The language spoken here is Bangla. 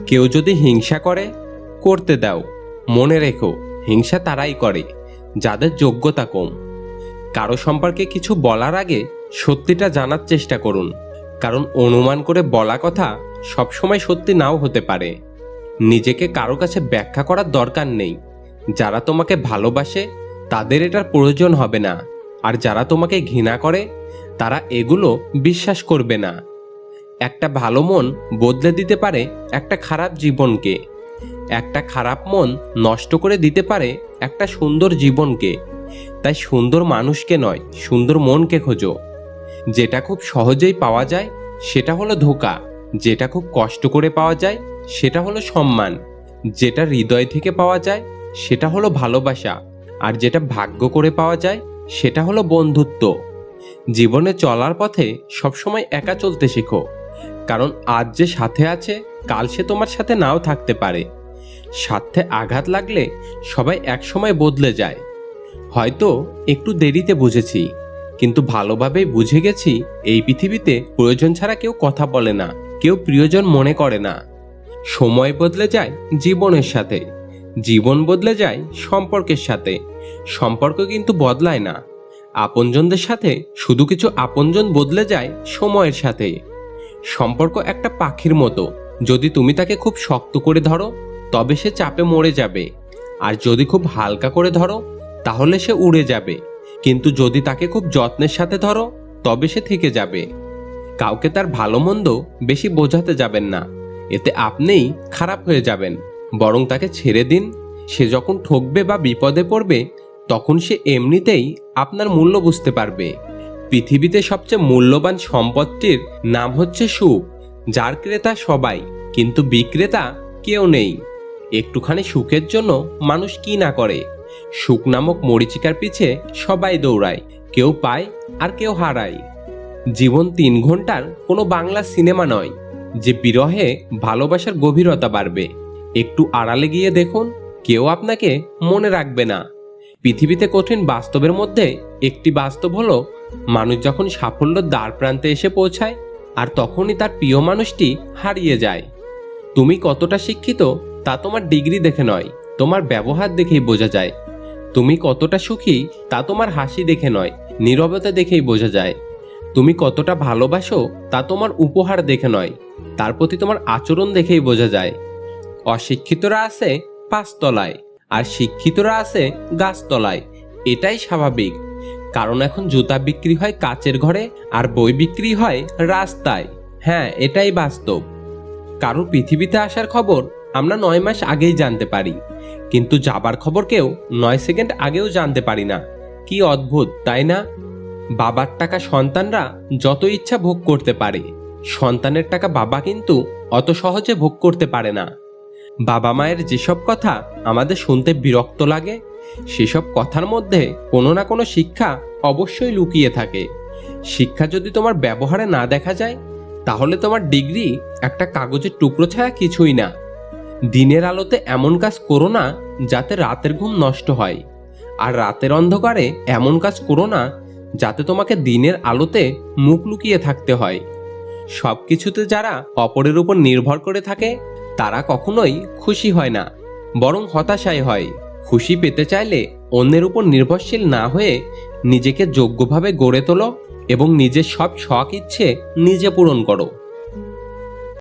কেউ যদি হিংসা করে, করতে দাও। মনে রেখো, হিংসা তারাই করে যাদের যোগ্যতা কম। কারো সম্পর্কে কিছু বলার আগে সত্যিটা জানার চেষ্টা করুন, কারণ অনুমান করে বলা কথা সবসময় সত্যি নাও হতে পারে। নিজেকে কারো কাছে ব্যাখ্যা করার দরকার নেই। যারা তোমাকে ভালোবাসে তাদের এটার প্রয়োজন হবে না, আর যারা তোমাকে ঘৃণা করে তারা এগুলো বিশ্বাস করবে না। একটা ভালো মন বদলে দিতে পারে একটা খারাপ জীবনকে। একটা খারাপ মন নষ্ট করে দিতে পারে একটা সুন্দর জীবনকে। তাই সুন্দর মানুষকে নয়, সুন্দর মনকে খোঁজো। যেটা খুব সহজেই পাওয়া যায় সেটা হলো ধোঁকা, যেটা খুব কষ্ট করে পাওয়া যায় সেটা হলো সম্মান, যেটা হৃদয় থেকে পাওয়া যায় সেটা হলো ভালোবাসা, আর যেটা ভাগ্য করে পাওয়া যায় সেটা হলো বন্ধুত্ব। জীবনে চলার পথে সবসময় একা চলতে শেখো, কারণ আজ যে সাথে আছে কাল সে তোমার সাথে নাও থাকতে পারে। স্বার্থে আঘাত লাগলে সবাই একসময় বদলে যায়। হয়তো একটু দেরিতে বুঝেছি, কিন্তু ভালোভাবেই বুঝে গেছি এই পৃথিবীতে প্রয়োজন ছাড়া কেউ কথা বলে না, কেউ প্রিয়জন মনে করে না। সময় বদলে যায় জীবনের সাথে, জীবন বদলে যায় সম্পর্কের সাথে, সম্পর্ক কিন্তু বদলায় না। আপনজনদের সাথে শুধু কিছু আপনজন বদলে যায় সময়ের সাথে। সম্পর্ক একটা পাখির মতো, যদি তুমি তাকে খুব শক্ত করে ধরো তবে সে চাপে মরে যাবে, আর যদি খুব হালকা করে ধরো তাহলে সে উড়ে যাবে। কিন্তু যদি তাকে খুব যত্নের সাথে ধরো তবে সে থেকে যাবে। কাউকে তার ভালো মন্দ বেশি বোঝাতে যাবেন না, এতে আপনিই খারাপ হয়ে যাবেন। বরং তাকে ছেড়ে দিন। সে যখন ঠকবে বা বিপদে পড়বে তখন সে এমনিতেই আপনার মূল্য বুঝতে পারবে। পৃথিবীতে সবচেয়ে মূল্যবান সম্পদটির নাম হচ্ছে সুখ, যার ক্রেতা সবাই কিন্তু বিক্রেতা কেউ নেই। একটুখানি সুখের জন্য মানুষ কি না করে। সুখ নামক মরীচিকার পিছে সবাই দৌড়ায়, কেউ পায় আর কেউ হারায়। জীবন 3 ঘন্টার কোনো বাংলা সিনেমা নয় যে বিরহে ভালোবাসার গভীরতা বাড়বে। একটু আড়ালে গিয়ে দেখুন, কেউ আপনাকে মনে রাখবে না। পৃথিবীতে কঠিন বাস্তবের মধ্যে একটি বাস্তব হলো, মানুষ যখন সাফল্যের দ্বার প্রান্তে এসে পৌঁছায় আর তখনই তার প্রিয় মানুষটি হারিয়ে যায়। তুমি কতটা শিক্ষিত তা তোমার ডিগ্রি দেখে নয়, তোমার ব্যবহার দেখেই বোঝা যায়। তুমি কতটা সুখী তা তোমার হাসি দেখে নয়, নীরবতা দেখেই বোঝা যায়। তুমি কতটা ভালোবাসো তা তোমার উপহার দেখে নয়, তার প্রতি তোমার আচরণ দেখেই বোঝা যায়। অশিক্ষিতরা আছে 5 তলায় আর শিক্ষিতরা আছে গাছতলায়। এটাই স্বাভাবিক, কারণ এখন জুতা বিক্রি হয় কাচের ঘরে আর বই বিক্রি হয় রাস্তায়। হ্যাঁ, এটাই বাস্তব। কারোর পৃথিবীতে আসার খবর আমরা 9 মাস আগেই জানতে পারি, কিন্তু যাবার খবর কেউ 9 সেকেন্ড আগেও জানতে পারি না। কি অদ্ভুত, তাই না? বাবার টাকা সন্তানরা যত ইচ্ছা ভোগ করতে পারে, সন্তানের টাকা বাবা কিন্তু অত সহজে ভোগ করতে পারে না। বাবা মায়ের যেসব কথা আমাদের শুনতে বিরক্ত লাগে, সেসব কথার মধ্যে কোনো না কোনো শিক্ষা অবশ্যই লুকিয়ে থাকে। শিক্ষা যদি তোমার ব্যবহারে না দেখা যায় তাহলে তোমার ডিগ্রি একটা কাগজের টুকরো ছাড়া কিছুই না। দিনের আলোতে এমন কাজ করো না যাতে রাতের ঘুম নষ্ট হয়, আর রাতের অন্ধকারে এমন কাজ করো না যাতে তোমাকে দিনের আলোতে মুখ লুকিয়ে থাকতে হয়। সব কিছুতে যারা অপরের উপর নির্ভর করে থাকে তারা কখনোই খুশি হয় না, বরং হতাশায় হয়। খুশি পেতে চাইলে অন্যের উপর নির্ভরশীল না হয়ে নিজেকে যোগ্যভাবে গড়ে তোলো এবং নিজের সব শখ ইচ্ছে নিজে পূরণ করো।